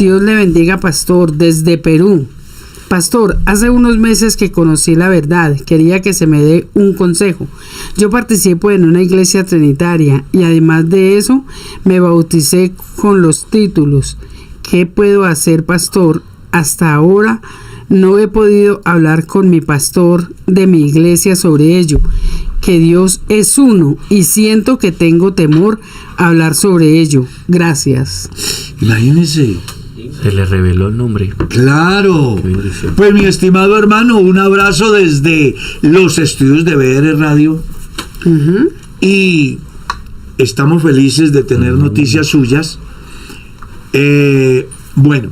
Dios le bendiga, pastor, desde Perú. Pastor, hace unos meses que conocí la verdad, quería que se me dé un consejo. Yo participo en una iglesia trinitaria y además de eso me bauticé con los títulos. ¿Qué puedo hacer, pastor? Hasta ahora no he podido hablar con mi pastor de mi iglesia sobre ello, que Dios es uno y siento que tengo temor a hablar sobre ello. Gracias. Imagínense. Se le reveló el nombre. Claro. Pues mi estimado hermano, un abrazo desde los estudios de BR Radio. Y estamos felices de tener noticias suyas. Bueno,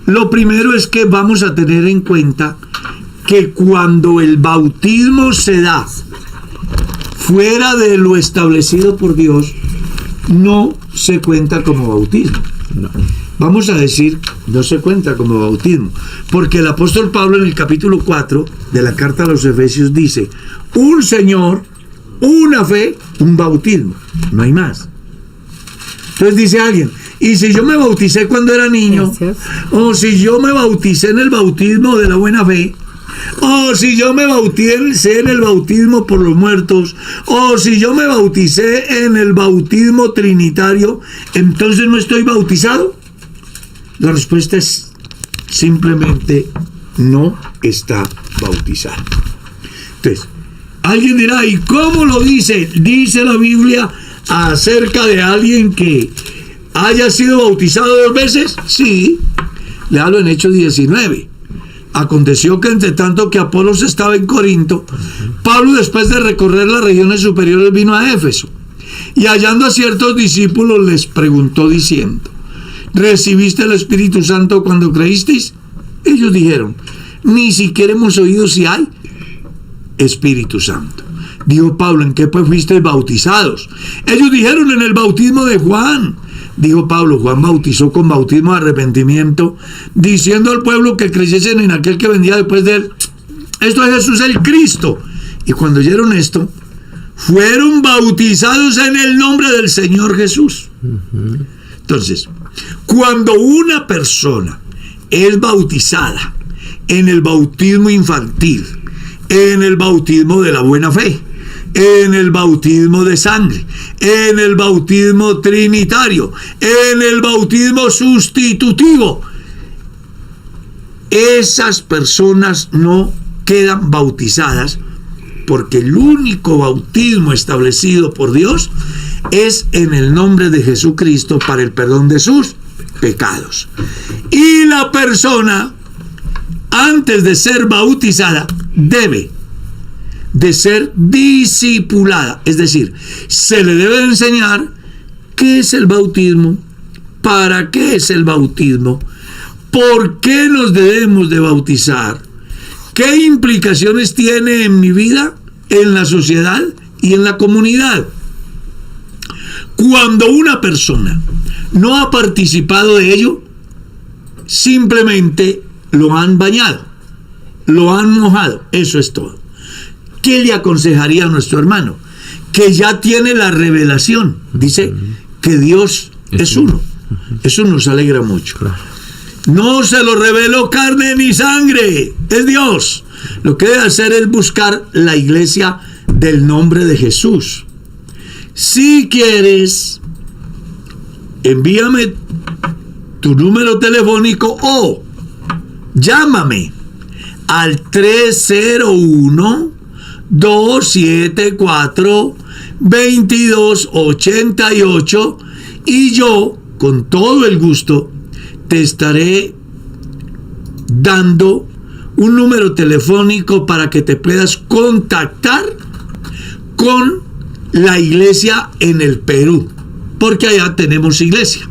lo primero es que vamos a tener en cuenta que cuando el bautismo se da fuera de lo establecido por Dios, no se cuenta como bautismo. No. Vamos a decir, no se cuenta como bautismo, porque el apóstol Pablo en el capítulo 4 de la carta a los Efesios dice: un Señor, una fe, un bautismo, no hay más. Entonces dice alguien: y si yo me bauticé cuando era niño, gracias, o si yo me bauticé en el bautismo de la buena fe, o si yo me bauticé en el bautismo por los muertos, o si yo me bauticé en el bautismo trinitario, ¿entonces no estoy bautizado? La respuesta es simplemente no está bautizado. Entonces, alguien dirá: ¿y cómo lo dice? ¿Dice la Biblia acerca de alguien que haya sido bautizado 2 veces? Sí, léalo en Hechos 19. Aconteció que entre tanto que Apolos estaba en Corinto, Pablo, después de recorrer las regiones superiores, vino a Éfeso, y hallando a ciertos discípulos les preguntó diciendo: ¿recibiste el Espíritu Santo cuando creísteis? Ellos dijeron: ni siquiera hemos oído si hay Espíritu Santo. Dijo Pablo: ¿en qué pues fuisteis bautizados? Ellos dijeron: en el bautismo de Juan. Dijo Pablo: Juan bautizó con bautismo de arrepentimiento, diciendo al pueblo que creyesen en aquel que vendría después de él, esto es Jesús el Cristo. Y cuando oyeron esto, fueron bautizados en el nombre del Señor Jesús. Entonces, cuando una persona es bautizada en el bautismo infantil, en el bautismo de la buena fe, en el bautismo de sangre, en el bautismo trinitario, en el bautismo sustitutivo, esas personas no quedan bautizadas, porque el único bautismo establecido por Dios es en el nombre de Jesucristo para el perdón de sus pecados. Y la persona, antes de ser bautizada, debe de ser discipulada, es decir, se le debe enseñar qué es el bautismo, para qué es el bautismo, por qué nos debemos de bautizar, qué implicaciones tiene en mi vida, en la sociedad y en la comunidad. Cuando una persona no ha participado de ello, simplemente lo han bañado, lo han mojado, eso es todo. ¿Qué le aconsejaría a nuestro hermano? Que ya tiene la revelación, dice que Dios es uno. Eso nos alegra mucho. No se lo reveló carne ni sangre, es Dios. Lo que debe hacer es buscar la iglesia del nombre de Jesús. Si quieres, envíame tu número telefónico o llámame al 301-274-2288 y yo, con todo el gusto, te estaré dando un número telefónico para que te puedas contactar con la iglesia en el Perú, porque allá tenemos iglesia.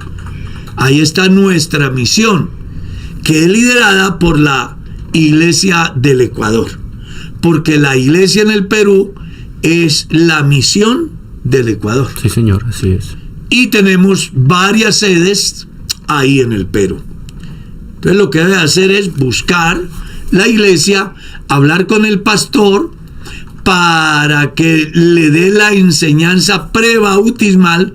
Ahí está nuestra misión, que es liderada por la iglesia del Ecuador, porque la iglesia en el Perú es la misión del Ecuador. Sí, señor, así es. Y tenemos varias sedes ahí en el Perú. Entonces lo que debe hacer es buscar la iglesia, hablar con el pastor para que le dé la enseñanza prebautismal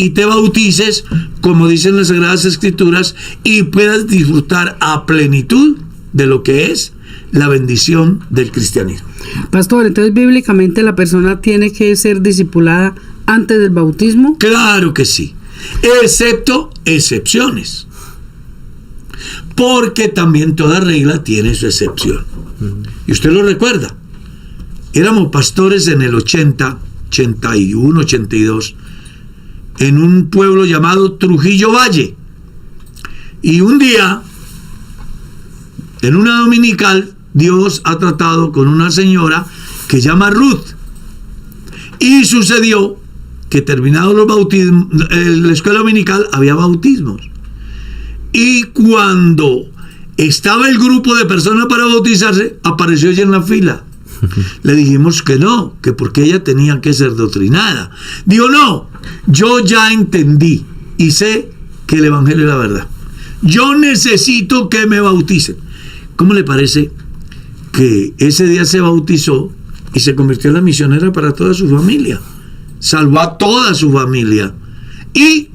y te bautices, como dicen las Sagradas Escrituras, y puedas disfrutar a plenitud de lo que es la bendición del cristianismo. Pastor, entonces bíblicamente la persona tiene que ser discipulada antes del bautismo. Claro que sí, excepto excepciones, porque también toda regla tiene su excepción. Y usted lo recuerda, éramos pastores en el 80, 81, 82, en un pueblo llamado Trujillo Valle, y un día, en una dominical, Dios ha tratado con una señora que se llama Ruth, y sucedió que terminados los bautismos, en la escuela dominical había bautismos, y cuando estaba el grupo de personas para bautizarse, apareció ella en la fila. Le dijimos que no, que porque ella tenía que ser doctrinada. Digo, no, yo ya entendí y sé que el evangelio es la verdad. Yo necesito que me bauticen. ¿Cómo le parece que ese día se bautizó y se convirtió en la misionera para toda su familia? Salvó a toda su familia y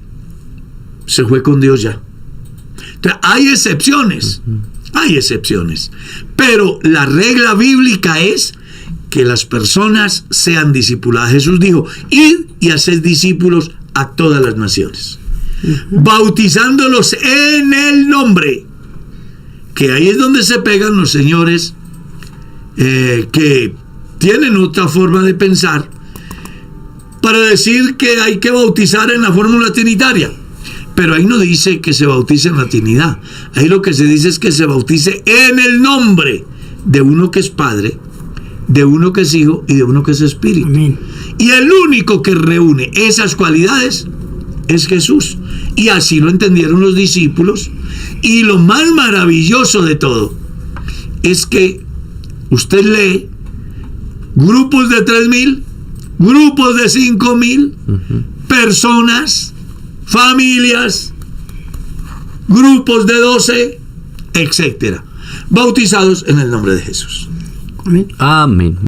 se fue con Dios ya. Entonces, hay excepciones, pero la regla bíblica es que las personas sean discipuladas. Jesús dijo, id y haced discípulos a todas las naciones, bautizándolos en el nombre, que ahí es donde se pegan los señores que tienen otra forma de pensar para decir que hay que bautizar en la fórmula trinitaria. Pero ahí no dice que se bautice en la Trinidad. Ahí lo que se dice es que se bautice en el nombre de uno que es Padre, de uno que es Hijo y de uno que es Espíritu. Amén. Y el único que reúne esas cualidades es Jesús. Y así lo entendieron los discípulos. Y lo más maravilloso de todo es que usted lee grupos de 3,000, grupos de 5,000, personas, familias, grupos de 12, etcétera, bautizados en el nombre de Jesús. Amén. Amén.